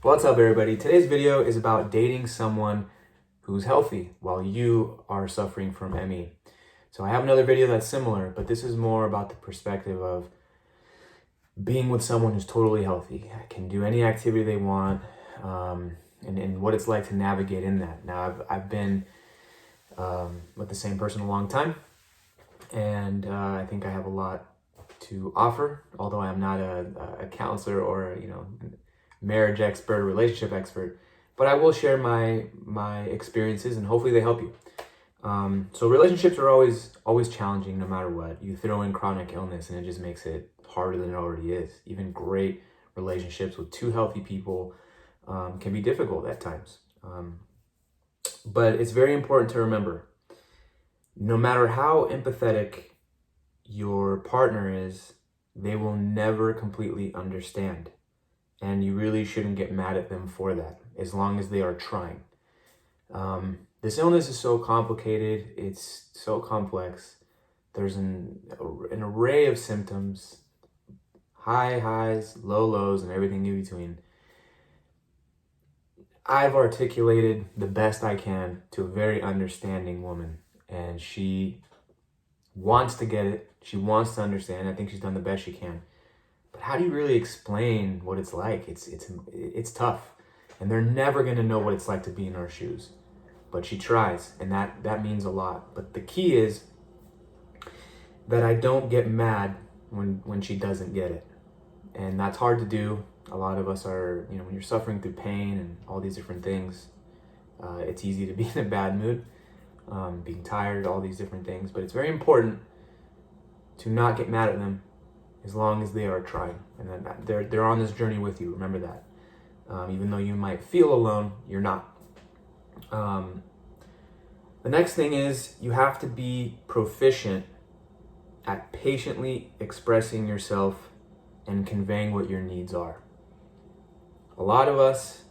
What's up, everybody? Today's video is about dating someone who's healthy while you are suffering from ME. So I have another video that's similar, but this is more about the perspective of being with someone who's totally healthy, can do any activity they want, and what it's like to navigate in that. Now, I've been with the same person a long time, and I think I have a lot to offer, although I'm not a counselor or marriage expert, relationship expert, but I will share my experiences and hopefully they help you. So relationships are always challenging no matter what. You throw in chronic illness and it just makes it harder than it already is. Even great relationships with two healthy people can be difficult at times. But it's very important to remember, no matter how empathetic your partner is, they will never completely understand. And you really shouldn't get mad at them for that, as long as they are trying. This illness is so complicated, it's so complex. There's an array of symptoms, high highs, low lows, and everything in between. I've articulated the best I can to a very understanding woman, and she wants to get it. She wants to understand. I think she's done the best she can. But how do you really explain what it's like? It's tough, and they're never going to know what it's like to be in our shoes. But she tries, and that means a lot. But the key is that I don't get mad when she doesn't get it, and that's hard to do. A lot of us are, when you're suffering through pain and all these different things, it's easy to be in a bad mood, being tired, all these different things. But it's very important to not get mad at them, as long as they are trying, and then they're on this journey with you. Remember that. Even though you might feel alone, you're not. The next thing is you have to be proficient at patiently expressing yourself and conveying what your needs are. A lot of us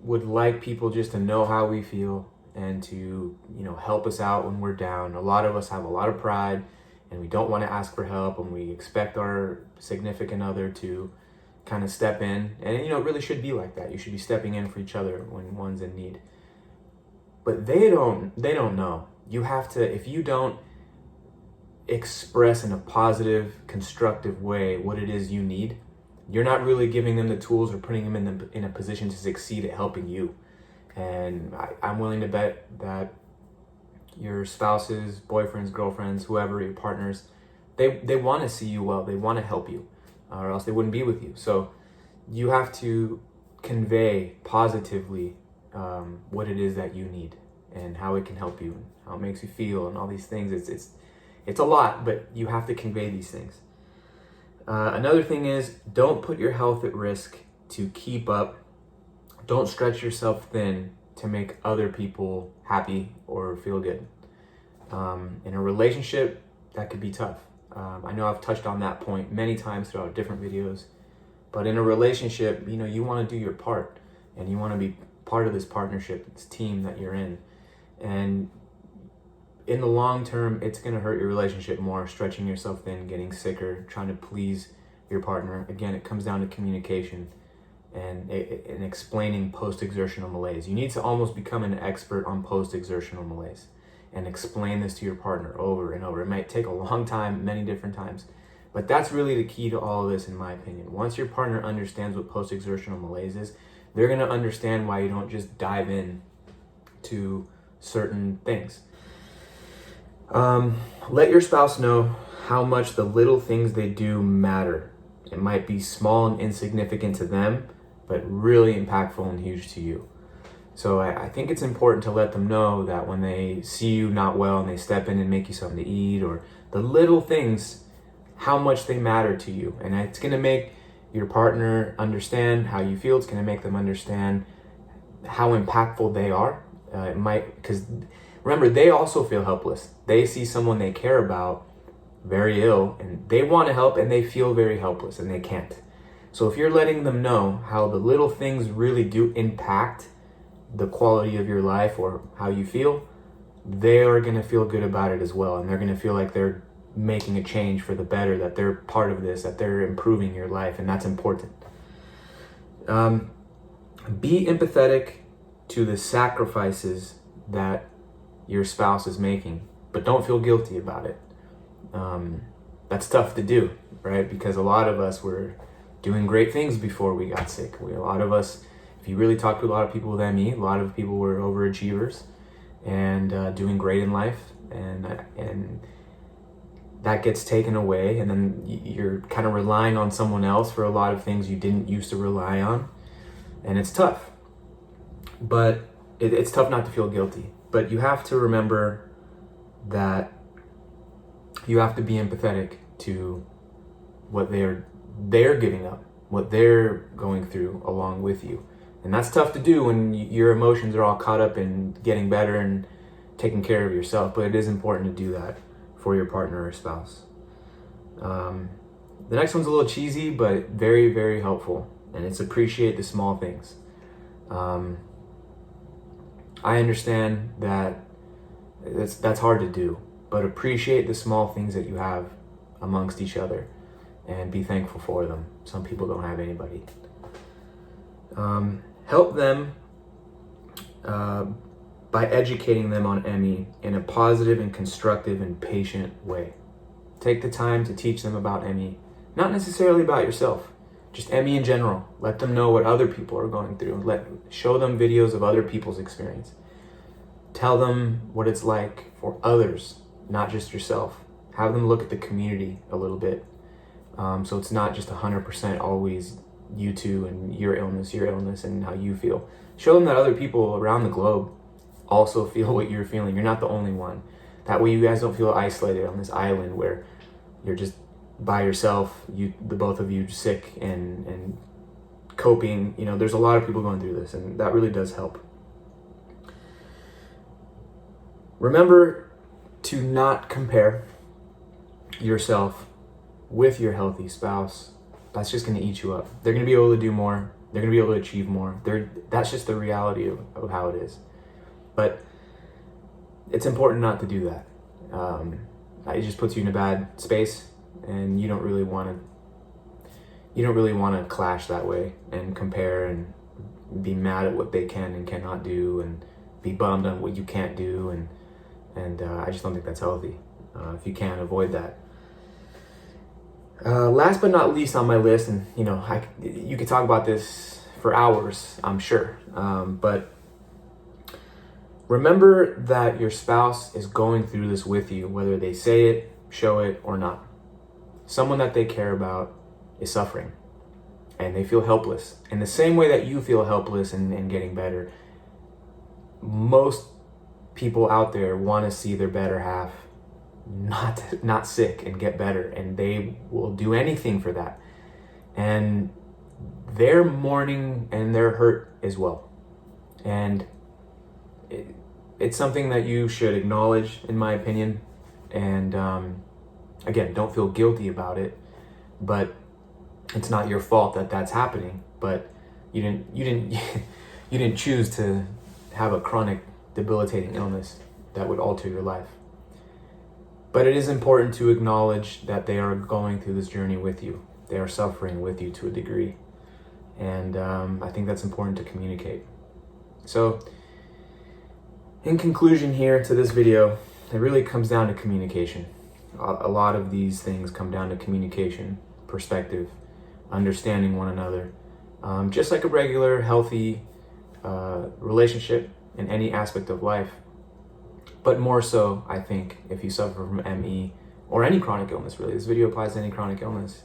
would like people just to know how we feel and to, help us out when we're down. A lot of us have a lot of pride, and we don't want to ask for help, and we expect our significant other to kind of step in. And it really should be like that. You should be stepping in for each other when one's in need. But they don't know. You have to, if you don't express in a positive, constructive way what it is you need, you're not really giving them the tools or putting them in a position to succeed at helping you. And I'm willing to bet that your spouses, boyfriends, girlfriends, whoever, your partners, they want to see you well. They want to help you, or else they wouldn't be with you. So you have to convey positively what it is that you need and how it can help you, and how it makes you feel, and all these things. It's a lot, but you have to convey these things. Another thing is, don't put your health at risk to keep up. Don't stretch yourself thin to make other people happy or feel good. In a relationship, that could be tough. I know I've touched on that point many times throughout different videos, but in a relationship, you want to do your part, and you want to be part of this partnership, this team that you're in. And in the long term, it's going to hurt your relationship more, stretching yourself thin, getting sicker, trying to please your partner. Again, it comes down to communication and explaining post-exertional malaise. You need to almost become an expert on post-exertional malaise and explain this to your partner over and over. It might take a long time, many different times, but that's really the key to all of this, in my opinion. Once your partner understands what post-exertional malaise is, they're going to understand why you don't just dive in to certain things. Let your spouse know how much the little things they do matter. It might be small and insignificant to them, but really impactful and huge to you. So I think it's important to let them know that when they see you not well and they step in and make you something to eat, or the little things, how much they matter to you. And it's going to make your partner understand how you feel. It's going to make them understand how impactful they are. Because remember, they also feel helpless. They see someone they care about very ill, and they want to help, and they feel very helpless, and they can't. So if you're letting them know how the little things really do impact the quality of your life or how you feel, they are going to feel good about it as well. And they're going to feel like they're making a change for the better, that they're part of this, that they're improving your life, and that's important. Be empathetic to the sacrifices that your spouse is making, but don't feel guilty about it. That's tough to do, right? Because a lot of us were doing great things before we got sick. A lot of us, if you really talk to a lot of people with ME, a lot of people were overachievers and doing great in life, and that gets taken away, and then you're kind of relying on someone else for a lot of things you didn't used to rely on, and it's tough. But it's tough not to feel guilty. But you have to remember that you have to be empathetic to what they're giving up, what they're going through along with you. And that's tough to do when your emotions are all caught up in getting better and taking care of yourself, but it is important to do that for your partner or spouse. The next one's a little cheesy, but very, very helpful, and it's appreciate the small things. I understand that that's hard to do, but appreciate the small things that you have amongst each other and be thankful for them. Some people don't have anybody. Help them by educating them on ME in a positive and constructive and patient way. Take the time to teach them about ME, not necessarily about yourself, just ME in general. Let them know what other people are going through. Show them videos of other people's experience. Tell them what it's like for others, not just yourself. Have them look at the community a little bit. So it's not just 100% always you two and your illness and how you feel. Show them that other people around the globe also feel what you're feeling. You're not the only one. That way you guys don't feel isolated on this island where you're just by yourself, the both of you sick and coping. There's a lot of people going through this, and that really does help. Remember to not compare yourself with your healthy spouse. That's just going to eat you up. They're going to be able to do more. They're going to be able to achieve more. That's just the reality of how it is. But it's important not to do that. It just puts you in a bad space, and you don't really want to clash that way and compare and be mad at what they can and cannot do and be bummed on what you can't do, and I just don't think that's healthy. If you can, avoid that. Last but not least on my list, and you could talk about this for hours, I'm sure, but remember that your spouse is going through this with you, whether they say it, show it, or not. Someone that they care about is suffering, and they feel helpless. In the same way that you feel helpless and getting better, most people out there want to see their better half not sick and get better, and they will do anything for that. And they're mourning and they're hurt as well. And it's something that you should acknowledge, in my opinion. And again, don't feel guilty about it, but it's not your fault that that's happening. But you didn't choose to have a chronic, debilitating illness that would alter your life. But it is important to acknowledge that they are going through this journey with you. They are suffering with you to a degree. And I think that's important to communicate. So, in conclusion here to this video, it really comes down to communication. A lot of these things come down to communication, perspective, understanding one another. Just like a regular, healthy relationship in any aspect of life. But more so, I think, if you suffer from ME or any chronic illness, really. This video applies to any chronic illness.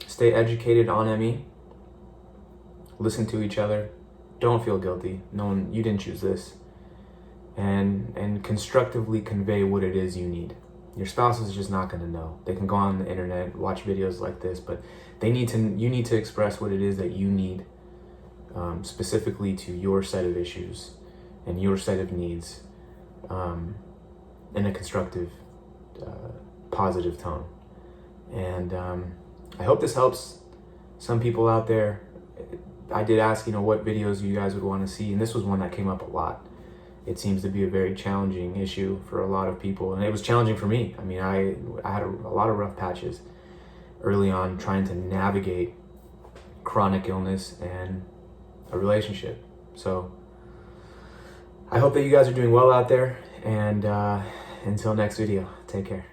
Stay educated on ME. Listen to each other. Don't feel guilty. You didn't choose this. And constructively convey what it is you need. Your spouse is just not going to know. They can go on the internet, watch videos like this, but you need to express what it is that you need, specifically to your set of issues and your set of needs, in a constructive, positive tone. And I hope this helps some people out there. I did ask, what videos you guys would want to see, and this was one that came up a lot. It seems to be a very challenging issue for a lot of people, and it was challenging for me. I had a lot of rough patches early on trying to navigate chronic illness and a relationship. So I hope that you guys are doing well out there, and until next video, take care.